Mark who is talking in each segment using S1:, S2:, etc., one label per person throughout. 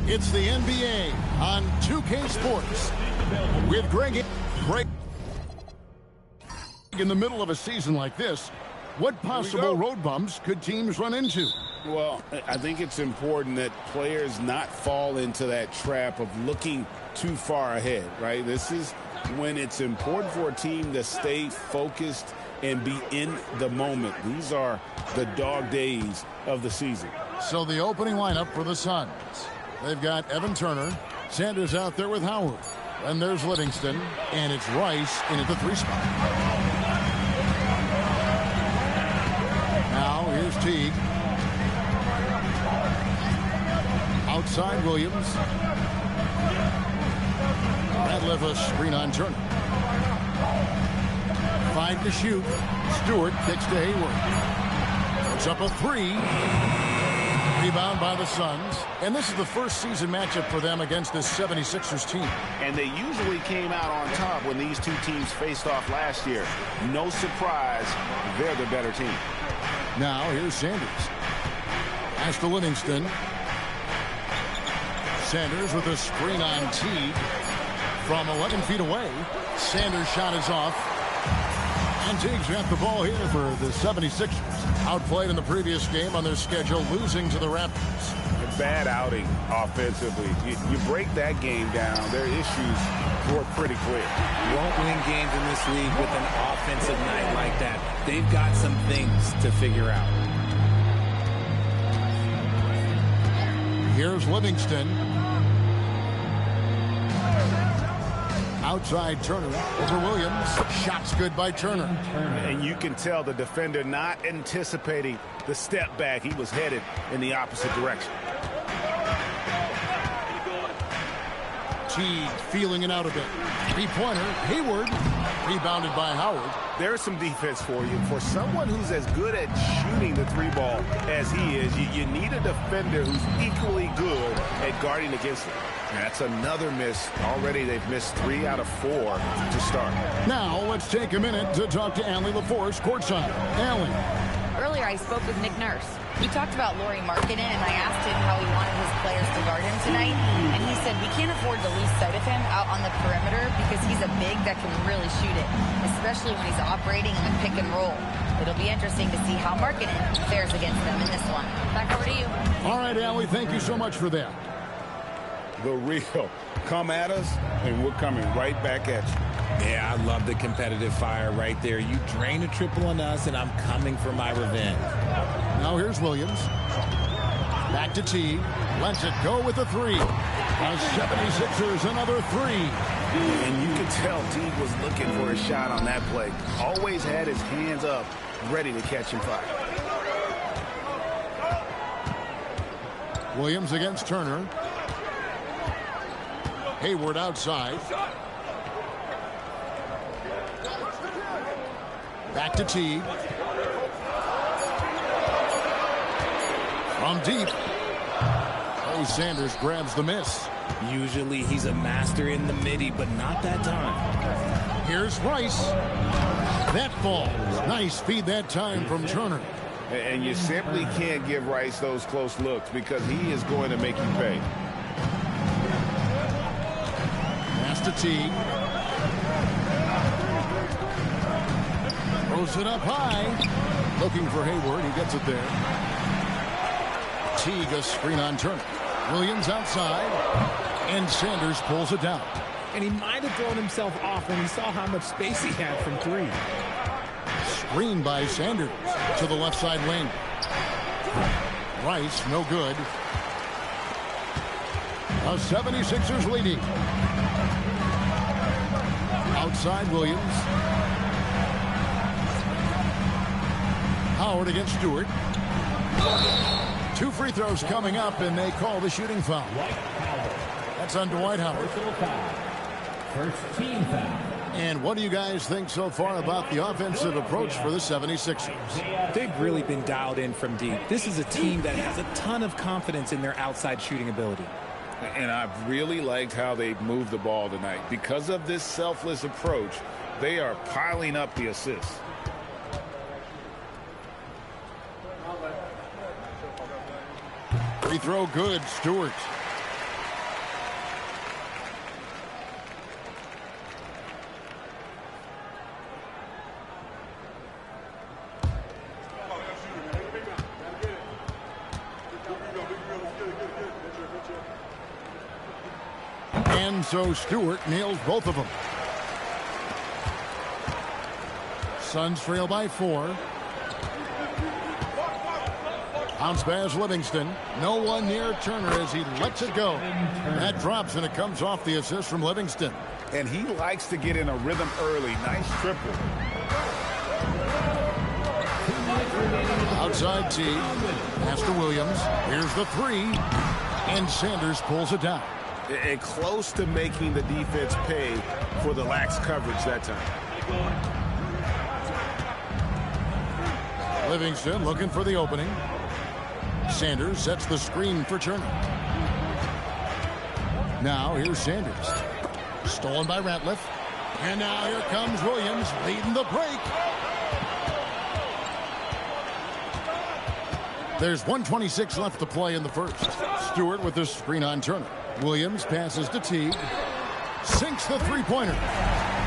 S1: It's the NBA on 2K Sports with Greg. In the middle of a season like this, what possible road bumps could teams run into?
S2: Well, I think it's important that players not fall into that trap of looking too far ahead, right? This is when it's important for a team to stay focused and be in the moment. These are the dog days of the season.
S1: So the opening lineup for the Suns. They've got Evan Turner, Sanders out there with Howard. And there's Livingston, and it's Rice in at the 3 spot. Now here's Teague. Outside Williams. That left a screen on Turner. 5 to shoot. Stewart kicks to Hayward. Puts up a 3. Rebound by the Suns. And this is the first season matchup for them against this 76ers team.
S2: And they usually came out on top when these two teams faced off last year. No surprise, they're the better team.
S1: Now here's Sanders. Pass to Livingston. Sanders with a screen on Teague. From 11 feet away. Sanders' shot is off. And Teague's got the ball here for the 76ers. Outplayed in the previous game on their schedule, losing to the Raptors.
S2: A bad outing offensively. You break that game down, their issues were pretty clear.
S3: You won't win games in this league with an offensive night like that. They've got some things to figure out.
S1: Here's Livingston. Outside Turner over Williams. Shot's good by Turner.
S2: And you can tell the defender not anticipating the step back. He was headed in the opposite direction.
S1: Teague feeling it out a bit. 3-pointer. Hayward. Rebounded by Howard.
S2: There's some defense for you. For someone who's as good at shooting the 3-ball as he is, you need a defender who's equally good at guarding against him. That's another miss. Already they've missed 3 out of 4 to start.
S1: Now let's take a minute to talk to Allie LaForce courtside. Allie.
S4: Earlier I spoke with Nick Nurse. We talked about Lauri Markkanen, and I asked him how he wanted his players to guard him tonight. And he said we can't afford to lose sight of him out on the perimeter because he's a big that can really shoot it, especially when he's operating in the pick and roll. It'll be interesting to see how Markkanen fares against them in this one. Back over to you.
S1: All right, Allie, thank you so much for that.
S2: The real. Come at us, and we're coming right back at you.
S3: Yeah, I love the competitive fire right there. You drain a triple on us, and I'm coming for my revenge.
S1: Now here's Williams. Back to Teague. Lets it go with a 3. Now 76ers another 3.
S2: And you can tell Teague was looking for a shot on that play. Always had his hands up, ready to catch him fire.
S1: Williams against Turner. Hayward outside. Back to Teague. From deep. Oh, Sanders grabs the miss.
S3: Usually he's a master in the midi, but not that time.
S1: Here's Rice. That falls. Nice feed that time from Turner.
S2: And you simply can't give Rice those close looks because he is going to make you pay.
S1: To Teague. Throws it up high. Looking for Hayward. He gets it there. Teague a screen on Turner. Williams outside. And Sanders pulls it down.
S3: And he might have thrown himself off when he saw how much space he had from 3.
S1: Screen by Sanders to the left side lane. Rice, no good. The 76ers leading. Outside Williams. Howard against Stewart. 2 free throws coming up, and they call the shooting foul. That's on Dwight Howard.
S5: First team foul.
S1: And what do you guys think so far about the offensive approach for the 76ers?
S3: They've really been dialed in from deep. This is a team that has a ton of confidence in their outside shooting ability.
S2: And I've really liked how they've moved the ball tonight. Because of this selfless approach, they are piling up the assists.
S1: Free throw good, Stewart. so Stewart nails both of them. Suns trail by 4. Bounce pass Livingston. No one near Turner as he lets it go. That drops, and it comes off the assist from Livingston.
S2: And he likes to get in a rhythm early. Nice triple.
S1: Outside T. Pass to Williams. Here's the 3. And Sanders pulls it down.
S2: And close to making the defense pay for the lax coverage that time.
S1: Livingston looking for the opening. Sanders sets the screen for Turner. Now here's Sanders. Stolen by Ratliff. And now here comes Williams leading the break. There's 1:26 left to play in the first. Stewart with the screen on Turner. Williams passes to Teague. Sinks the three-pointer.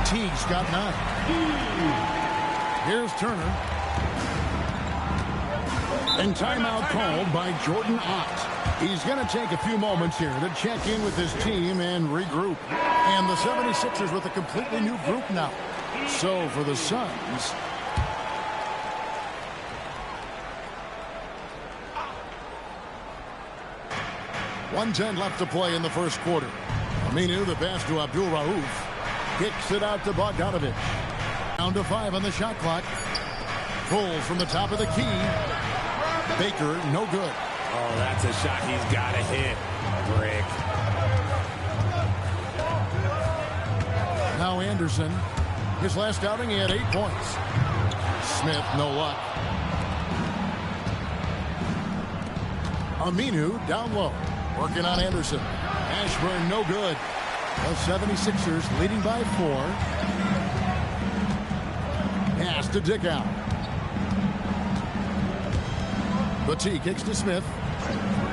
S1: Teague's got 9. Here's Turner. And timeout called by Jordan Ott. He's going to take a few moments here to check in with his team and regroup. And the 76ers with a completely new group now. So for the Suns, .110 left to play in the first quarter. Aminu, the pass to Abdul Rauf. Kicks it out to Bogdanovich. Down to 5 on the shot clock. Pulls from the top of the key. Baker, no good.
S3: Oh, that's a shot he's got to hit. Brick.
S1: Now Anderson. His last outing, he had 8 points. Smith, no luck. Aminu down low. Working on Anderson. Ashburn, no good. The 76ers leading by 4. Pass to Dickow. T kicks to Smith.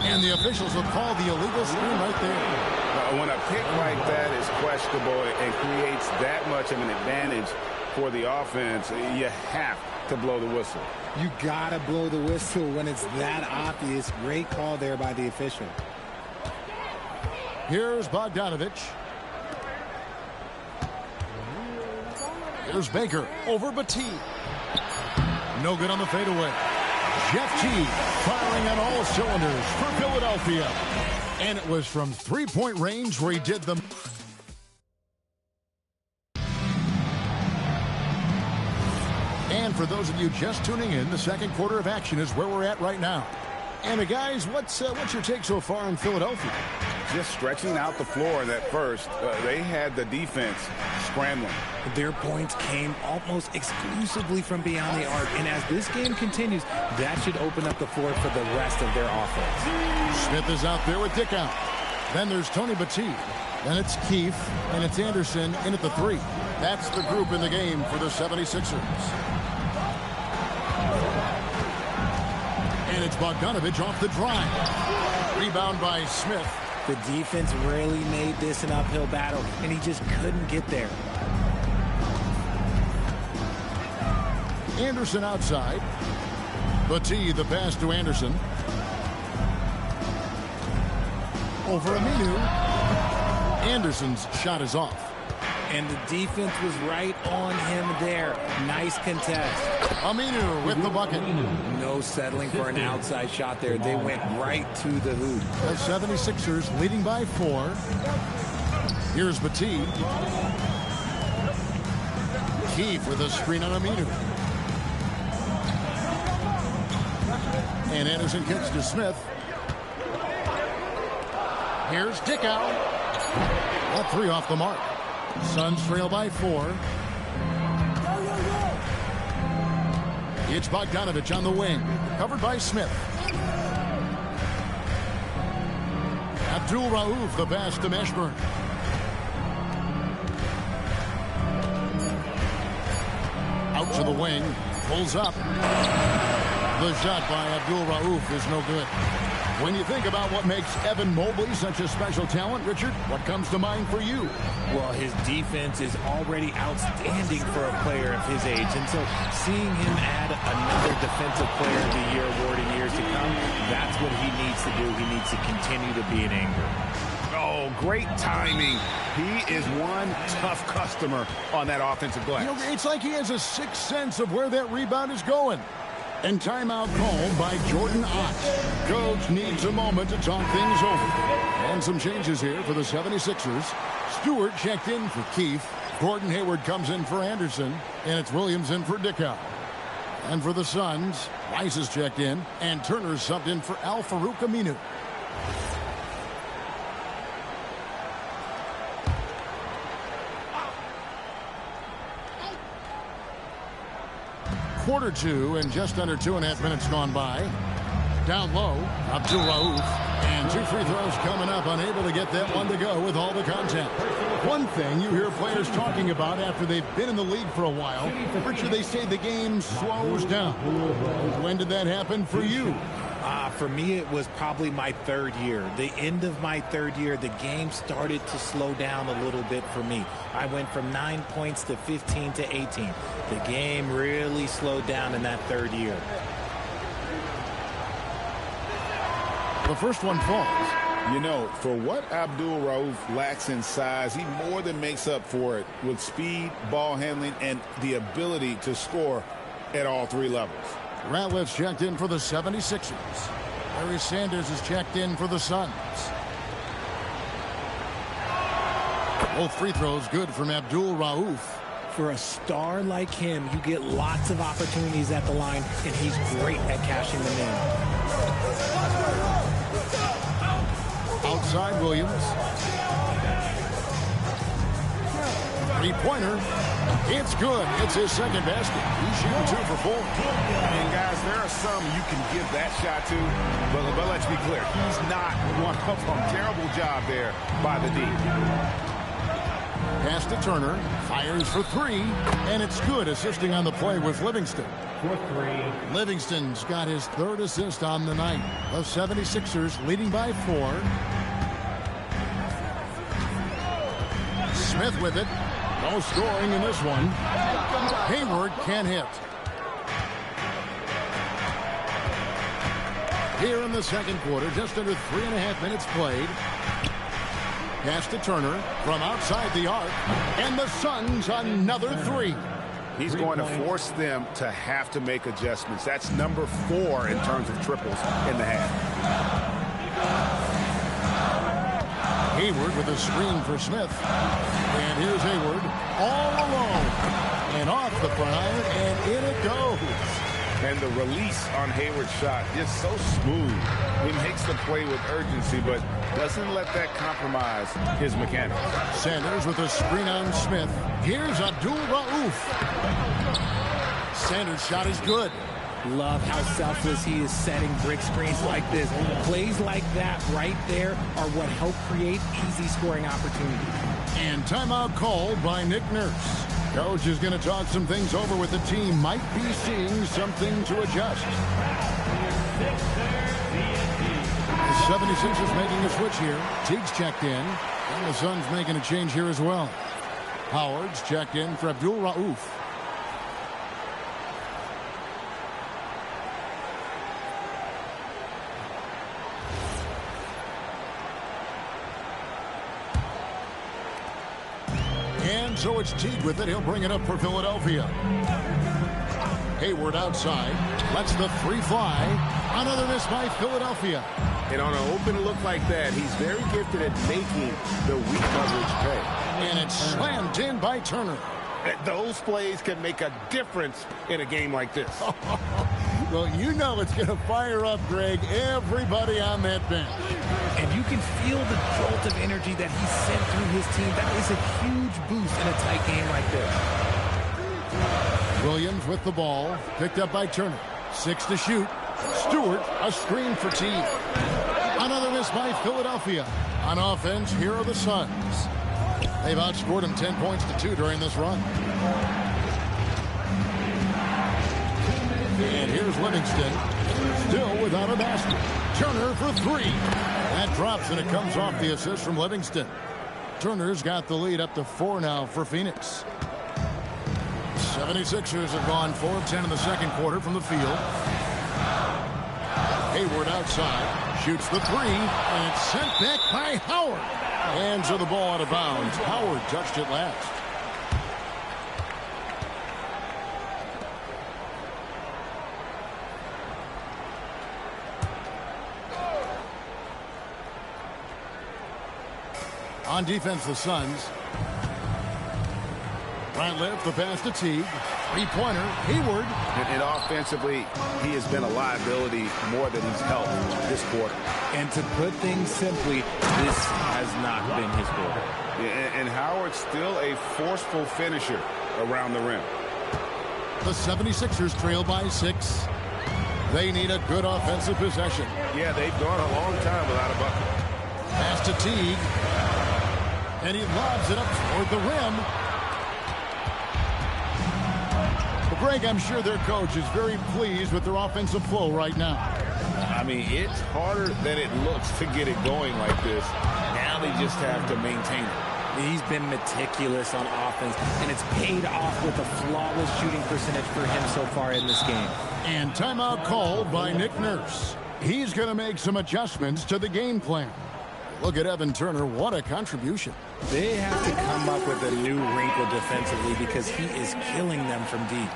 S1: And the officials will call the illegal screen right there.
S2: When a pick like that is questionable and creates that much of an advantage for the offense, you have to blow the whistle.
S3: You got to blow the whistle when it's that obvious. Great call there by the official.
S1: Here's Bogdanovich. Here's Baker over Batiste. No good on the fadeaway. Jeff Teague firing on all cylinders for Philadelphia. And it was from three-point range where he did them. And for those of you just tuning in, the second quarter of action is where we're at right now. And guys, what's your take so far in Philadelphia?
S2: Just stretching out the floor in that first. They had the defense scrambling.
S3: Their points came almost exclusively from beyond the arc. And as this game continues, that should open up the floor for the rest of their offense.
S1: Smith is out there with Dickow. Then there's Tony Batiste. Then it's Keefe. And it's Anderson in at the 3. That's the group in the game for the 76ers. And it's Bogdanovich off the drive. Rebound by Smith.
S3: The defense really made this an uphill battle, and he just couldn't get there.
S1: Anderson outside. Batiste, the pass to Anderson. Over Aminu. Anderson's shot is off.
S3: And the defense was right on him there. Nice contest.
S1: Aminu with the bucket.
S3: No settling for an outside shot there. They went right to the hoop.
S1: The 76ers leading by 4. Here's Batiste. Keefe with a screen on Aminu. And Anderson kicks to Smith. Here's Dickow. All 3 off the mark. Suns trail by 4. It's Bogdanovich on the wing. Covered by Smith. Abdul Rauf, the pass to Meshburn. Out to the wing. Pulls up. The shot by Abdul Rauf is no good. When you think about what makes Evan Mobley such a special talent, Richard, what comes to mind for you?
S3: Well, his defense is already outstanding for a player of his age. And so seeing him add another Defensive Player of the Year award in years to come, that's what he needs to do. He needs to continue to be an anchor.
S1: Oh,
S2: great timing. He is one tough customer on that offensive glass.
S1: You know, it's like he has a sixth sense of where that rebound is going. And timeout called by Jordan Ott. Coach needs a moment to talk things over. And some changes here for the 76ers. Stewart checked in for Keefe. Gordon Hayward comes in for Anderson. And it's Williams in for Dickow. And for the Suns, Rice is checked in. And Turner's subbed in for Al-Farouq Aminu. Quarter two and just under 2.5 minutes gone by. Down low, Abdul Rauf. And 2 free throws coming up, unable to get that one to go with all the contact. One thing you hear players talking about after they've been in the league for a while, Richard, they say the game slows down. When did that happen for you?
S3: For me, it was probably my third year. The end of my third year, the game started to slow down a little bit for me. I went from 9 points to 15 to 18. The game really slowed down in that third year.
S1: The first one falls.
S2: You know, for what Abdul Rauf lacks in size, he more than makes up for it with speed, ball handling, and the ability to score at all 3 levels.
S1: Ratliff's checked in for the 76ers. Larry Sanders is checked in for the Suns. Both free throws good from Abdul Rauf.
S3: For a star like him, you get lots of opportunities at the line, and he's great at cashing them in.
S1: Outside Williams. Three-pointer. It's good. It's his second basket. He's shooting 2 for 4.
S2: And guys, there are some you can give that shot to, but let's be clear, he's not one of them. Terrible job there by the D.
S1: Pass to Turner. Fires for 3. And it's good, assisting on the play with Livingston.
S5: For 3.
S1: Livingston's got his 3rd assist on the night. The 76ers leading by 4. Smith with it. No scoring in this one. Hayward can't hit. Here in the second quarter, just under 3.5 minutes played. Pass to Turner from outside the arc. And the Suns another 3.
S2: He's going to force them to have to make adjustments. That's number 4 in terms of triples in the half.
S1: Hayward with a screen for Smith. And here's Hayward all alone. And off the front iron, and in it goes.
S2: And the release on Hayward's shot is so smooth. He makes the play with urgency, but doesn't let that compromise his mechanics.
S1: Sanders with a screen on Smith. Here's Abdul Rauf. Sanders' shot is good.
S3: Love how selfless he is setting brick screens like this. Plays like that right there are what help create easy scoring opportunities.
S1: And timeout called by Nick Nurse. Coach is going to talk some things over with the team. Might be seeing something to adjust. The 76ers making a switch here. Teague's checked in. And the Suns making a change here as well. Howard's checked in for Abdul Rauf. And so it's Teague with it. He'll bring it up for Philadelphia. Hayward outside. Lets the 3 fly. Another miss by Philadelphia.
S2: And on an open look like that, he's very gifted at making the weak coverage pay.
S1: And it's slammed in by Turner.
S2: Those plays can make a difference in a game like this.
S1: Well, you know it's going to fire up, Greg, everybody on that bench.
S3: And you can feel the jolt of energy that he sent through his team. That is a huge boost in a tight game like this.
S1: Williams with the ball, picked up by Turner. 6 to shoot. Stewart, a screen for Teague. Another miss by Philadelphia. On offense, here are the Suns. They've outscored him 10 points to 2 during this run. And here's Livingston, still without a basket. Turner for 3. That drops, and it comes off the assist from Livingston. Turner's got the lead up to 4 now for Phoenix. 76ers have gone 4 of 10 in the second quarter from the field. Hayward outside, shoots the 3, and it's sent back by Howard. And so the ball out of bounds. Howard touched it last. On defense, the Suns. Ratliff, the pass to Teague. Three-pointer, Hayward.
S2: And offensively, he has been a liability more than he's helped this quarter.
S3: And to put things simply, this has not been his quarter.
S2: Yeah, and Howard's still a forceful finisher around the rim.
S1: The 76ers trail by 6. They need a good offensive possession.
S2: Yeah, they've gone a long time without a bucket.
S1: Pass to Teague. And he lobs it up toward the rim. Well, Greg, I'm sure their coach is very pleased with their offensive flow right now.
S2: I mean, it's harder than it looks to get it going like this. Now they just have to maintain it.
S3: He's been meticulous on offense, and it's paid off with a flawless shooting percentage for him so far in this game.
S1: And timeout called by Nick Nurse. He's going to make some adjustments to the game plan. Look at Evan Turner. What a contribution.
S3: They have to come up with a new wrinkle defensively because he is killing them from deep.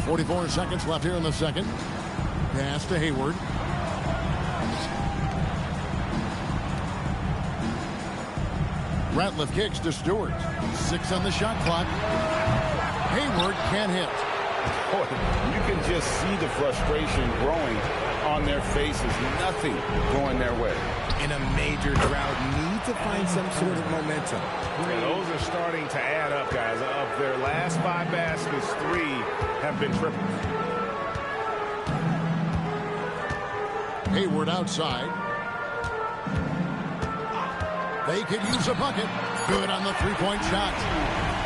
S1: 44 seconds left here in the second. Pass to Hayward. Ratliff kicks to Stewart. 6 on the shot clock. Hayward can't hit.
S2: Boy, you can just see the frustration growing on their faces. Nothing going their way.
S3: In a major drought, need to find some sort of momentum.
S2: And those are starting to add up, guys. Of their last 5 baskets, 3 have been triples.
S1: Hayward outside. They could use a bucket. Good on the three-point shot.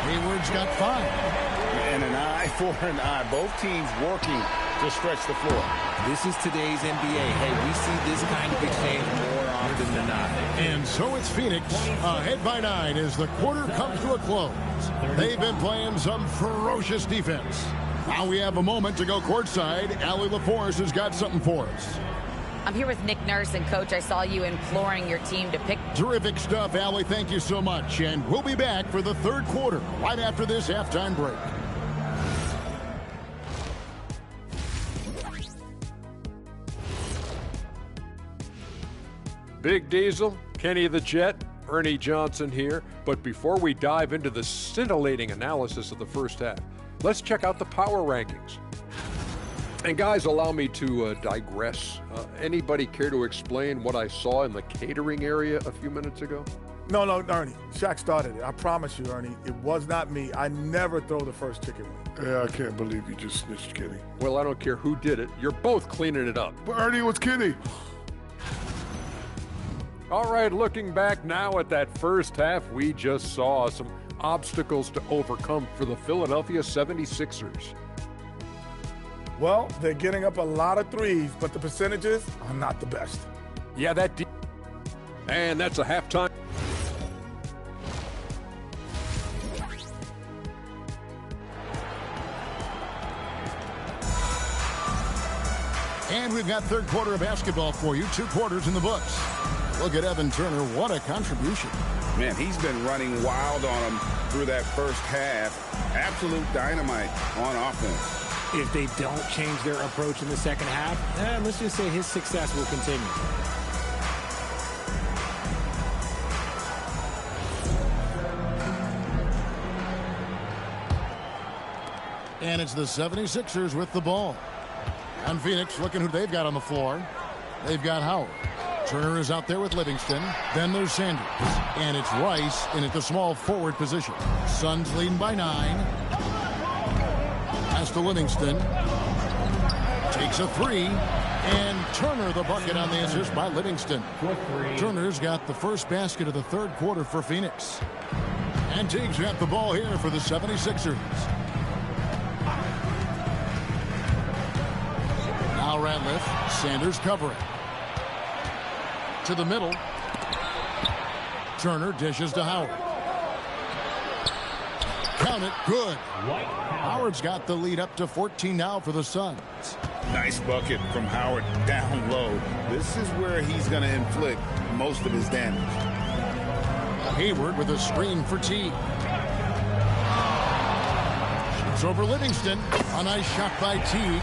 S1: Hayward's got 5.
S2: And an eye for an eye. Both teams working to stretch the floor.
S3: This is today's NBA. Hey, we see this kind of exchange more often than not.
S1: And so it's Phoenix ahead by 9 as the quarter comes to a close. They've been playing some ferocious defense. Now we have a moment to go courtside. Allie LaForce has got something for us.
S4: I'm here with Nick Nurse, and Coach, I saw you imploring your team to pick.
S1: Terrific stuff, Allie. Thank you so much. And we'll be back for the third quarter right after this halftime break.
S6: Big Diesel, Kenny the Jet, Ernie Johnson here. But before we dive into the scintillating analysis of the first half, let's check out the power rankings. And guys, allow me to digress. Anybody care to explain what I saw in the catering area a few minutes ago?
S7: No, Ernie. Shaq started it. I promise you, Ernie. It was not me. I never throw the first chicken wing.
S8: Yeah, I can't believe you just snitched Kenny.
S6: Well, I don't care who did it. You're both cleaning it up.
S8: But Ernie, it was Kenny.
S6: All right, looking back now at that first half, we just saw some obstacles to overcome for the Philadelphia 76ers.
S7: Well, they're getting up a lot of threes, but the percentages are not the best.
S6: Yeah, and that's a halftime.
S1: And we've got third quarter of basketball for you. 2 quarters in the books. Look at Evan Turner. What a contribution.
S2: Man, he's been running wild on them through that first half. Absolute dynamite on offense.
S3: If they don't change their approach in the second half, let's just say his success will continue.
S1: And it's the 76ers with the ball. And Phoenix looking who they've got on the floor. They've got Howard. Turner is out there with Livingston. Then there's Sanders. And it's Rice in at the small forward position. Suns leading by 9. Pass to Livingston. Takes a 3. And Turner the bucket on the assist by Livingston. Turner's got the first basket of the third quarter for Phoenix. And Teague's got the ball here for the 76ers. Now Ratliff. Sanders covering. To the middle. Turner dishes to Howard. Count it. Good. Howard's got the lead up to 14 now for the Suns.
S2: Nice bucket from Howard down low. This is where he's going to inflict most of his damage.
S1: Hayward with a screen for Teague. Shoots over Livingston. A nice shot by Teague.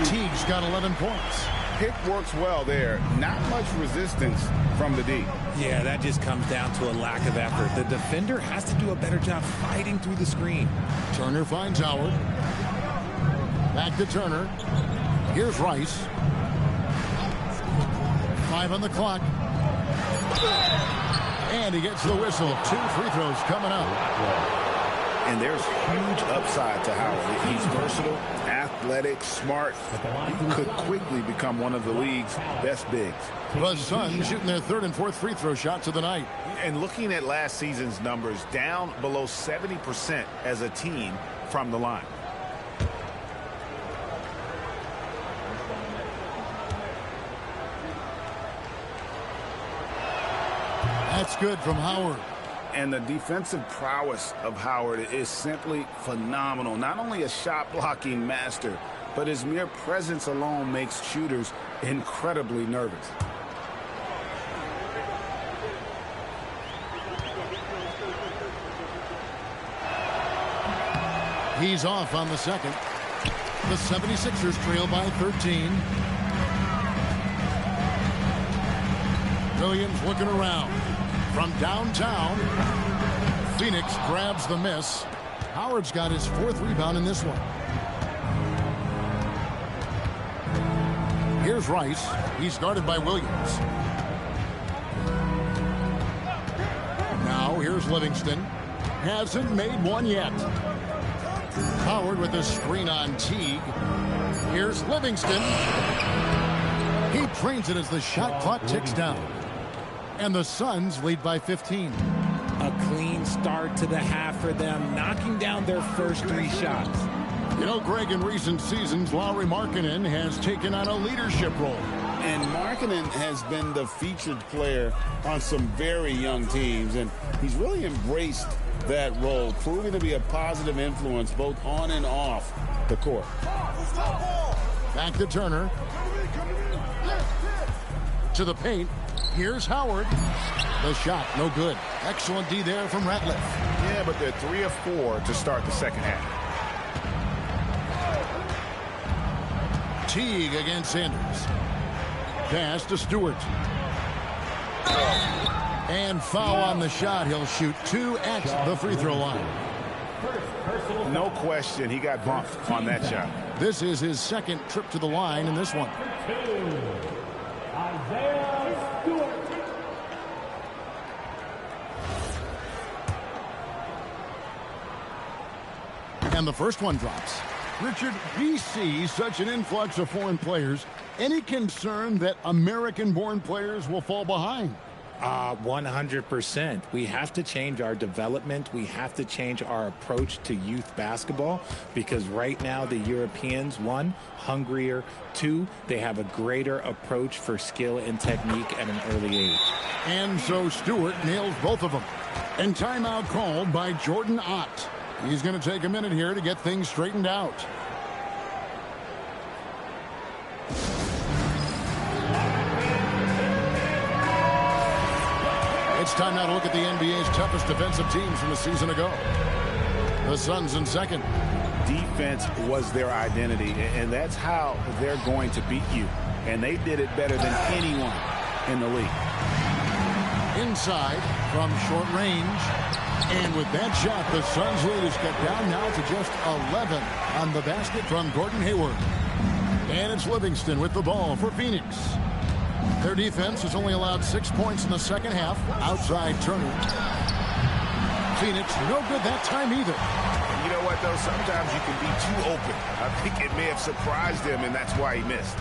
S1: Teague's got 11 points.
S2: Pick works well there. Not much resistance from the D.
S3: Yeah, that just comes down to a lack of effort. The defender has to do a better job fighting through the screen.
S1: Turner finds Howard. Back to Turner. Here's Rice. 5 on the clock. And he gets the whistle. 2 free throws coming up.
S2: And there's huge upside to Howard. He's versatile, athletic, smart. He could quickly become one of the league's best bigs.
S1: The Suns shooting their 3rd and 4th free throw shots of the night.
S2: And looking at last season's numbers, down below 70% as a team from the line.
S1: That's good from Howard.
S2: And the defensive prowess of Howard is simply phenomenal. Not only a shot blocking master, but his mere presence alone makes shooters incredibly nervous.
S1: He's off on the second. The 76ers trail by 13. Williams looking around. From downtown, Phoenix grabs the miss. Howard's got his 4th rebound in this one. Here's Rice. He's guarded by Williams. Now here's Livingston. Hasn't made one yet. Howard with a screen on Teague. Here's Livingston. He trains it as the shot clock ticks down. And the Suns lead by 15.
S3: A clean start to the half for them, knocking down their first 3 shots.
S1: You know, Greg, in recent seasons, Lauri Markkanen has taken on a leadership role.
S2: And Markkanen has been the featured player on some very young teams, and he's really embraced that role, proving to be a positive influence both on and off the court.
S1: Back to Turner. To the paint. Here's Howard. The shot, no good. Excellent D there from Ratliff.
S2: Yeah, but they're 3 of 4 to start the second half.
S1: Teague against Sanders. Pass to Stewart. And foul on the shot. He'll shoot 2 at the free throw line.
S2: No question, he got bumped on that shot.
S1: This is his 2nd trip to the line in this one. And the first one drops. Richard, we see such an influx of foreign players. Any concern that American-born players will fall behind?
S3: 100%. We have to change our development. We have to change our approach to youth basketball because right now the Europeans, 1, hungrier, 2, they have a greater approach for skill and technique at an early age.
S1: And so Stewart nails both of them. And timeout called by Jordan Ott. He's going to take a minute here to get things straightened out. It's time now to look at the NBA's toughest defensive teams from a season ago. The Suns in second.
S2: Defense was their identity, and that's how they're going to beat you. And they did it better than anyone in the league.
S1: Inside from short range. And with that shot, the Suns lead is cut down now to just 11 on the basket from Gordon Hayward. And it's Livingston with the ball for Phoenix. Their defense has only allowed 6 points in the second half. Outside Turner. Phoenix no good that time either.
S2: You know what, though? Sometimes you can be too open. I think it may have surprised him, and that's why he missed.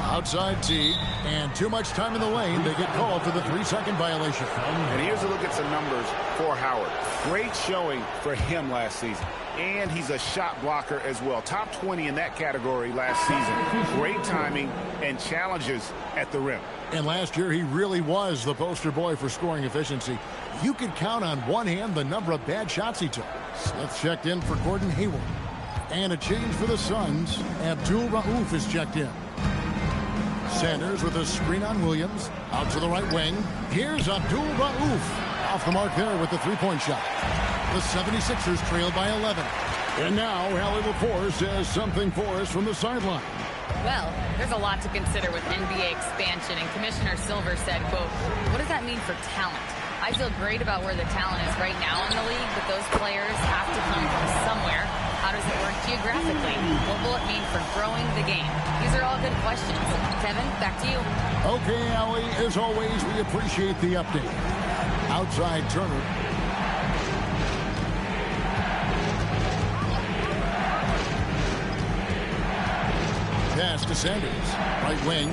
S1: Outside Teague, and too much time in the lane. They get called for the 3-second violation.
S2: And here's a look at some numbers for Howard. Great showing for him last season. And he's a shot blocker as well. Top 20 in that category last season. Great timing and challenges at the rim.
S1: And last year, he really was the poster boy for scoring efficiency. You could count on one hand the number of bad shots he took. Smith checked in for Gordon Hayward. And a change for the Suns. Abdul Rauf is checked in. Sanders with a screen on Williams. Out to the right wing. Here's Abdul Rauf. Off the mark there with the three-point shot. The 76ers trail by 11. And now Hallie LaForce has something for us from the sideline.
S4: Well, there's a lot to consider with NBA expansion, and Commissioner Silver said, quote, "What does that mean for talent? I feel great about where the talent is right now in the league, but those players have to come from somewhere. How does it work geographically? What will it mean for growing the game?" These are all good questions. Kevin, back to you.
S1: Okay, Allie, as always, we appreciate the update. Outside Turner. Pass to Sanders. Right wing.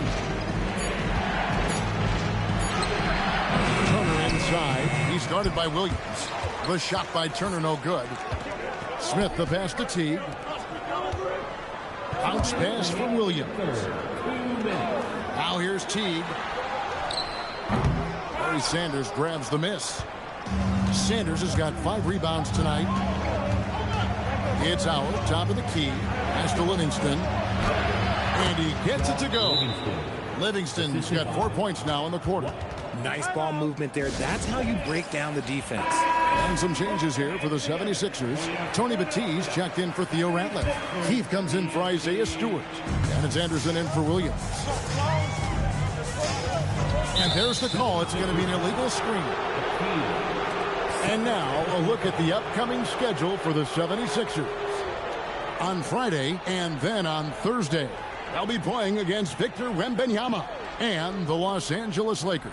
S1: Turner inside. He's guarded by Williams. The shot by Turner, no good. Smith the pass to Teague. Bounce pass from Williams. Now here's Teague. Barry Sanders grabs the miss. Sanders has got 5 rebounds tonight. It's out, top of the key. Pass to Livingston. And he gets it to go. Livingston's got 4 points now in the quarter.
S3: Nice ball movement there. That's how you break down the defense.
S1: And some changes here for the 76ers. Tony Batiste checked in for Theo Ratliff. Keith comes in for Isaiah Stewart. And it's Anderson in for Williams. And there's the call. It's going to be an illegal screen. And now a look at the upcoming schedule for the 76ers. On Friday and then on Thursday, they'll be playing against Victor Wembanyama and the Los Angeles Lakers.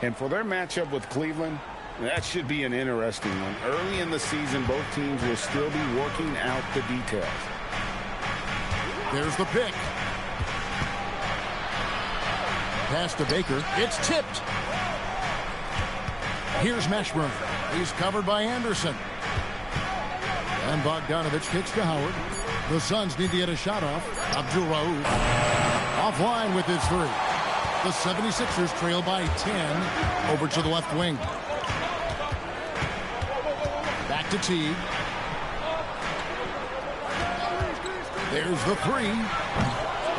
S2: And for their matchup with Cleveland, that should be an interesting one. Early in the season, both teams will still be working out the details.
S1: There's the pick. Pass to Baker. It's tipped. Here's Mashburn. He's covered by Anderson. And Bogdanovich kicks to Howard. The Suns need to get a shot off. Abdul Rauf offline with his 3. The 76ers trail by 10. Over to the left wing. Back to Teague. There's the 3.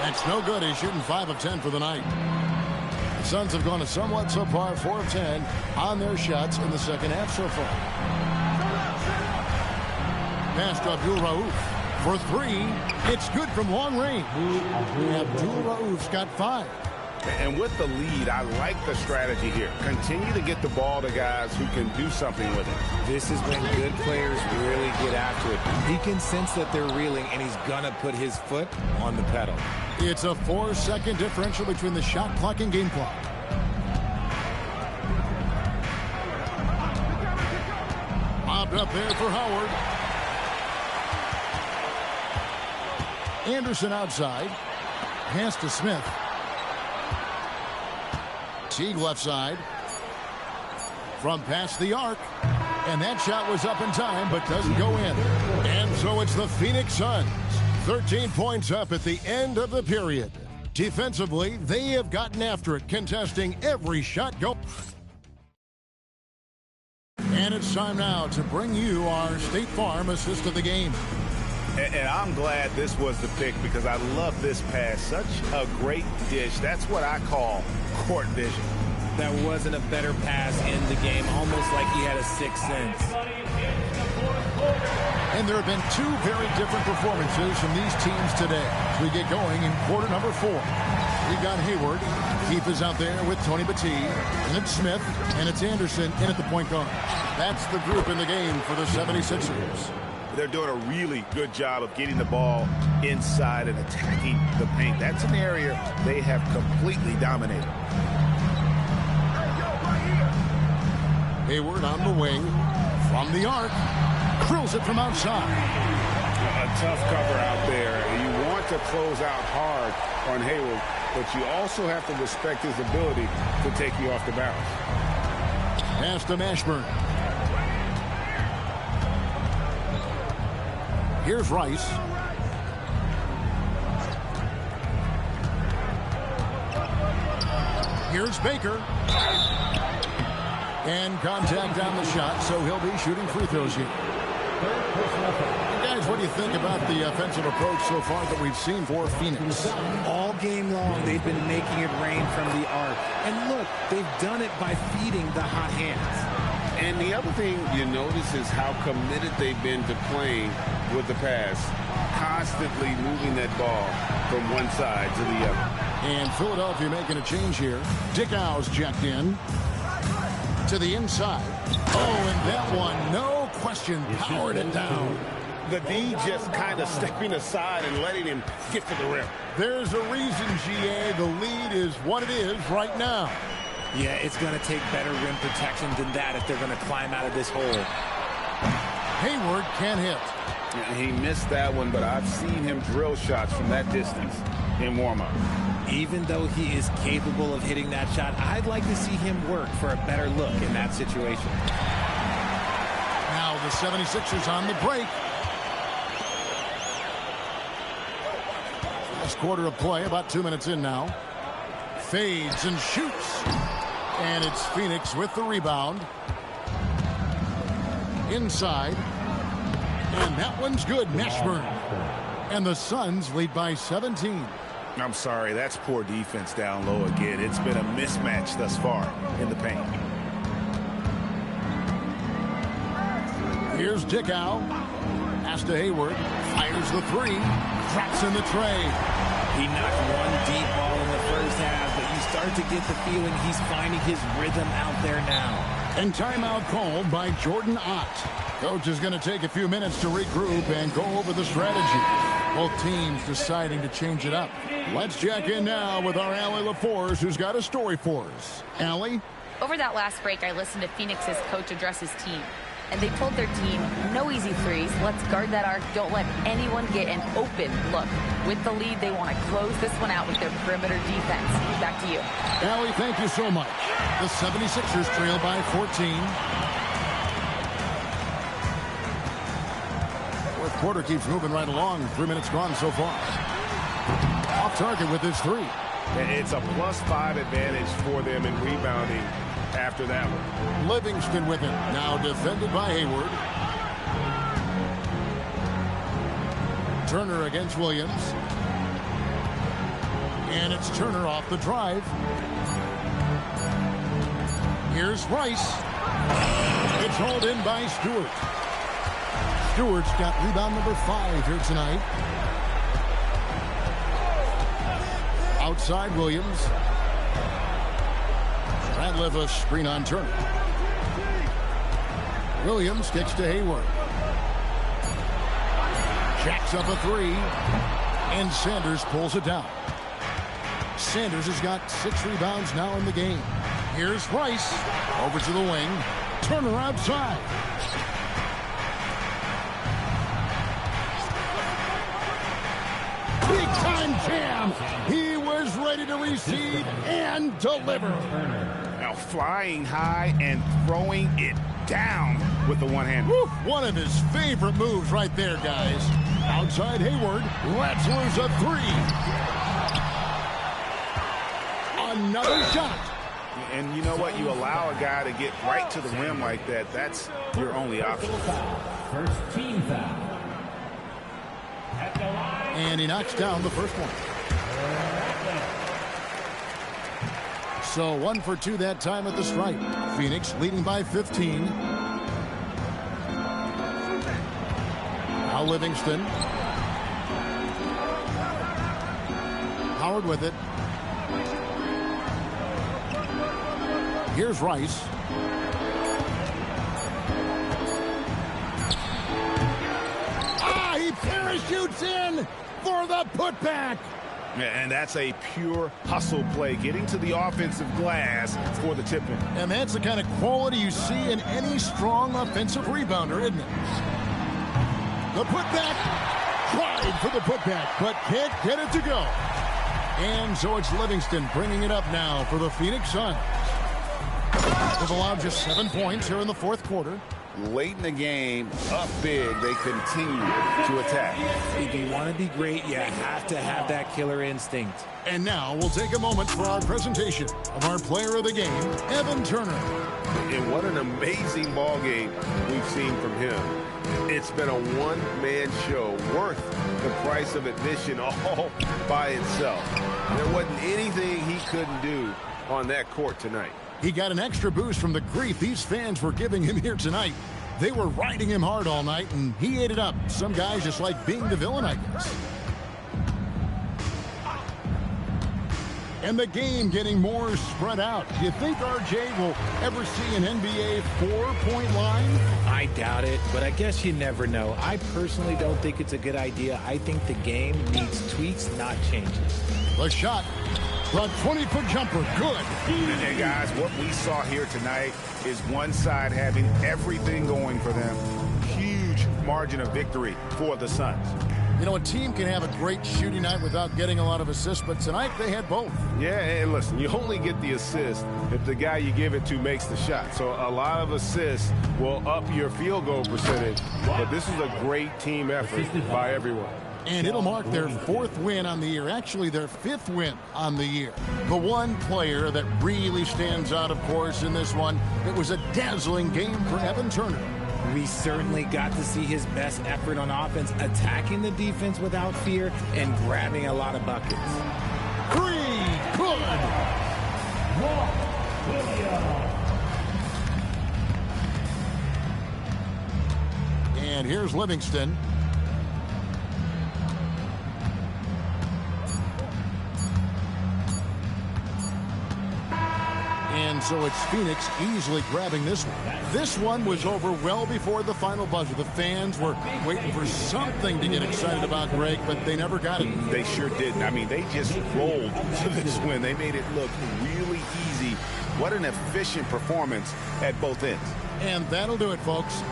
S1: That's no good. He's shooting 5 of 10 for the night. The Suns have gone a somewhat subpar 4 of 10 on their shots in the second half so far. Pass to Abdul Rauf for 3. It's good from long range. Abdul Rauf's got 5.
S2: And with the lead, I like the strategy here. Continue to get the ball to guys who can do something with it.
S3: This is when good players really get after it. He can sense that they're reeling, and he's going to put his foot on the pedal.
S1: It's a 4-second differential between the shot clock and game clock. Mobbed up there for Howard. Anderson outside. Pass to Smith. Teague left side. From past the arc. And that shot was up in time, but doesn't go in. And so it's the Phoenix Suns. 13 points up at the end of the period. Defensively, they have gotten after it, contesting every shot go. And it's time now to bring you our State Farm assist of the game.
S2: And I'm glad this was the pick because I love this pass. Such a great dish. That's what I call court vision.
S3: That wasn't a better pass in the game, almost like he had a sixth sense.
S1: And there have been 2 very different performances from these teams today. As we get going in quarter number 4. We've got Hayward. Keith is out there with Tony Batiste. And it's Smith. And it's Anderson in at the point guard. That's the group in the game for the 76ers.
S2: They're doing a really good job of getting the ball inside and attacking the paint. That's an area they have completely dominated.
S1: Hayward on the wing. From the arc. Drills it from outside.
S2: A tough cover out there. You want to close out hard on Hayward, but you also have to respect his ability to take you off the bounce.
S1: Pass to Mashburn. Here's Rice. Here's Baker. And contact on the shot, so he'll be shooting free throws here. Guys, what do you think about the offensive approach so far that we've seen for Phoenix?
S3: All game long, they've been making it rain from the arc. And look, they've done it by feeding the hot hands.
S2: And the other thing you notice is how committed they've been to playing with the pass, constantly moving that ball from one side to the other.
S1: And Philadelphia making a change here. Dick Ow's checked in to the inside. Oh, and that one, no question, powered it down.
S2: The D just kind of stepping aside and letting him get to the rim.
S1: There's a reason, GA, the lead is what it is right now.
S3: Yeah, it's going to take better rim protection than that if they're going to climb out of this hole.
S1: Hayward can't hit.
S2: Yeah, he missed that one, but I've seen him drill shots from that distance in warm-up.
S3: Even though he is capable of hitting that shot, I'd like to see him work for a better look in that situation.
S1: Now the 76ers on the break. Last quarter of play, about 2 minutes in now. Fades and shoots. And it's Phoenix with the rebound. Inside. And that one's good. Mashburn. And the Suns lead by 17.
S2: I'm sorry, that's poor defense down low again. It's been a mismatch thus far in the paint.
S1: Here's Dickow. Pass to Hayward. Fires the three. Drops in the tray.
S3: He knocked one deep ball in the first half, but you start to get the feeling he's finding his rhythm out there now.
S1: And timeout called by Jordan Ott. Coach is going to take a few minutes to regroup and go over the strategy. Both teams deciding to change it up. Let's check in now with our Allie LaForce, who's got a story for us. Allie?
S4: Over that last break, I listened to Phoenix's coach address his team. And they told their team, no easy threes. Let's guard that arc. Don't let anyone get an open look. With the lead, they want to close this one out with their perimeter defense. Back to you.
S1: Allie, thank you so much. The 76ers trail by 14. Fourth quarter keeps moving right along. 3 minutes gone so far. Off target with his three.
S2: It's a +5 advantage for them in rebounding after that one.
S1: Livingston with it. Now defended by Hayward. Turner against Williams. And it's Turner off the drive. Here's Rice. It's hauled in by Stewart. Stewart's got rebound number 5 here tonight. Outside Williams. Radliff a screen on Turner. Williams kicks to Hayward. Jacks up a three. And Sanders pulls it down. Sanders has got 6 rebounds now in the game. Here's Rice. Over to the wing. Turner outside. Big time jam. He was ready to receive and deliver.
S2: Now flying high and throwing it down with the one hand.
S1: Woo, one of his favorite moves right there, guys. Outside Hayward. Let's lose a three. Another shot.
S2: And you know what? You allow a guy to get right to the rim like that. That's your only option.
S5: First team foul. At the line.
S1: And he knocks down the first one. So 1 for 2 that time at the stripe. Phoenix leading by 15. Now Livingston. Howard with it. Here's Rice. He parachutes in for the putback.
S2: And that's a pure hustle play, getting to the offensive glass for the tip-in.
S1: And that's the kind of quality you see in any strong offensive rebounder, isn't it? The putback, tried for the putback, but can't get it to go. And so it's Livingston bringing it up now for the Phoenix Suns. They've allowed just 7 points here in the fourth quarter.
S2: late in the game, up big, they continue to attack.
S3: If you want to be great, you have to have that killer instinct.
S1: And now we'll take a moment for our presentation of our player of the game, Evan Turner.
S9: And what an amazing ball game we've seen from him. It's been a one-man show worth the price of admission all by itself. There wasn't anything he couldn't do on that court tonight.
S1: He got an extra boost from the grief these fans were giving him here tonight. They were riding him hard all night, and he ate it up. Some guys just like being the villain, I guess. And the game getting more spread out. Do you think RJ will ever see an NBA 4-point line?
S3: I doubt it, but I guess you never know. I personally don't think it's a good idea. I think the game needs tweaks, not changes.
S1: The shot. The 20-foot jumper. Good.
S10: And guys, what we saw here tonight is one side having everything going for them. Huge margin of victory for the Suns.
S1: You know, a team can have a great shooting night without getting a lot of assists, but tonight they had both.
S9: Yeah, and listen, you only get the assist if the guy you give it to makes the shot. So a lot of assists will up your field goal percentage, but this is a great team effort by everyone.
S1: And it'll mark their 4th win on the year, actually their 5th win on the year. The one player that really stands out, of course, in this one, it was a dazzling game for Evan Turner.
S3: We certainly got to see his best effort on offense, attacking the defense without fear and grabbing a lot of buckets.
S1: 3, good. And here's Livingston. And so it's Phoenix easily grabbing this one. This one was over well before the final buzzer. The fans were waiting for something to get excited about, Greg, but they never got it.
S10: They sure didn't. I mean, they just rolled to this win. They made it look really easy. What an efficient performance at both ends.
S1: And that'll do it, folks.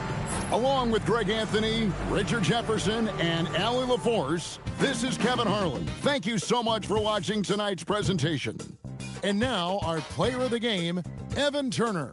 S1: Along with Greg Anthony, Richard Jefferson, and Allie LaForce, this is Kevin Harlan. Thank you so much for watching tonight's presentation. And now, our player of the game, Evan Turner.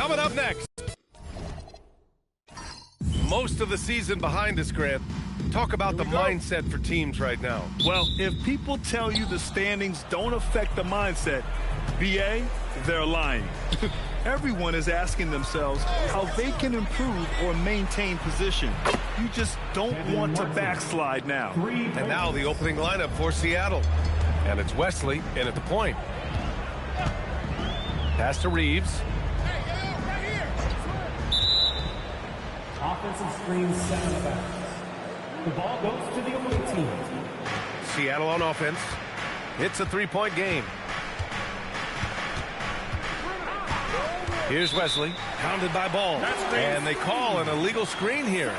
S11: Coming up next. Most of the season behind us, Grant. Talk about the mindset for teams right now.
S12: Well, if people tell you the standings don't affect the mindset, BA, they're lying. Everyone is asking themselves how they can improve or maintain position. You just don't want to backslide now.
S11: And now the opening lineup for Seattle. And it's Wesley in at the point. Pass to Reeves.
S5: Offensive screen 7 back. The ball goes to the away team.
S11: Seattle on offense. It's a three-point game. Here's Wesley, pounded by Ball. And they call an illegal screen here.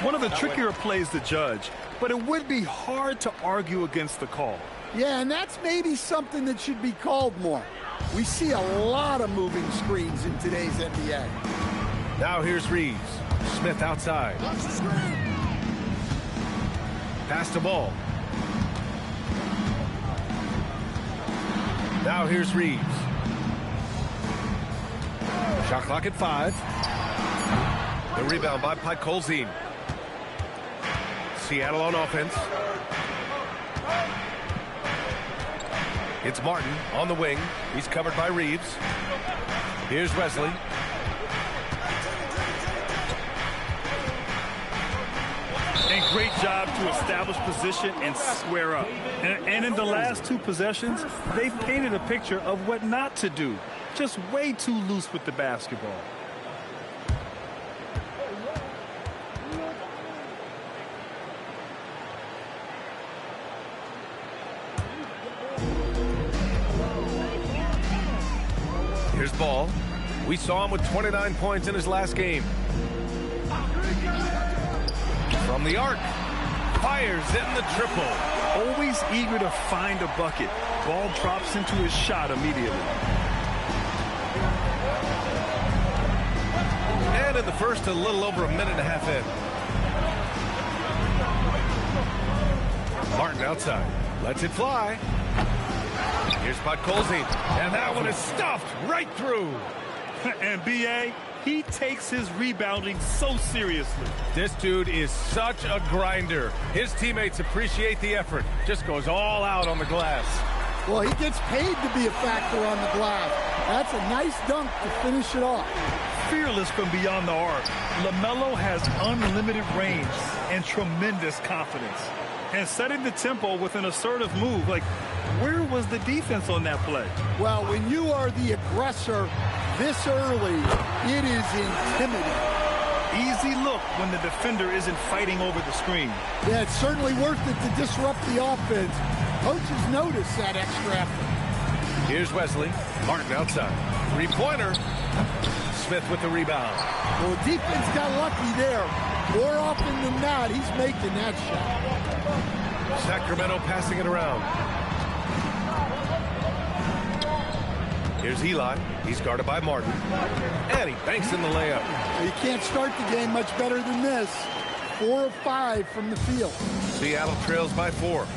S12: One of the trickier plays to judge, but it would be hard to argue against the call.
S13: Yeah, and that's maybe something that should be called more. We see a lot of moving screens in today's NBA.
S11: Now here's Reeves. Smith outside. Pass to Ball. Now here's Reeves. Shot clock at 5. The rebound by Colzine. Seattle on offense. It's Martin on the wing. He's covered by Reeves. Here's Wesley.
S12: And great job to establish position and square up. And in the last 2 possessions, they painted a picture of what not to do. Just way too loose with the basketball.
S11: Here's Ball. We saw him with 29 points in his last game. From the arc. Fires in the triple.
S12: Always eager to find a bucket. Ball drops into his shot immediately.
S11: And in the first, a little over a minute and a half in. Martin outside. Lets it fly. Here's Colzine. And that one is stuffed right through.
S12: And B.A., he takes his rebounding so seriously.
S11: This dude is such a grinder. His teammates appreciate the effort. Just goes all out on the glass.
S13: Well, he gets paid to be a factor on the glass. That's a nice dunk to finish it off.
S12: Fearless from beyond the arc, LaMelo has unlimited range and tremendous confidence. And setting the tempo with an assertive move, like, where was the defense on that play?
S13: Well, when you are the aggressor this early, it is intimidating.
S12: Easy look when the defender isn't fighting over the screen.
S13: Yeah, it's certainly worth it to disrupt the offense. Coaches notice that extra effort.
S11: Here's Wesley. Martin outside. Three-pointer. Smith with the rebound.
S13: Well, the defense got lucky there. More often than not, he's making that shot.
S11: Sacramento passing it around. Here's Eli. He's guarded by Martin. And he banks in the layup.
S13: You can't start the game much better than this. 4 of 5 from the field.
S11: Seattle trails by 4.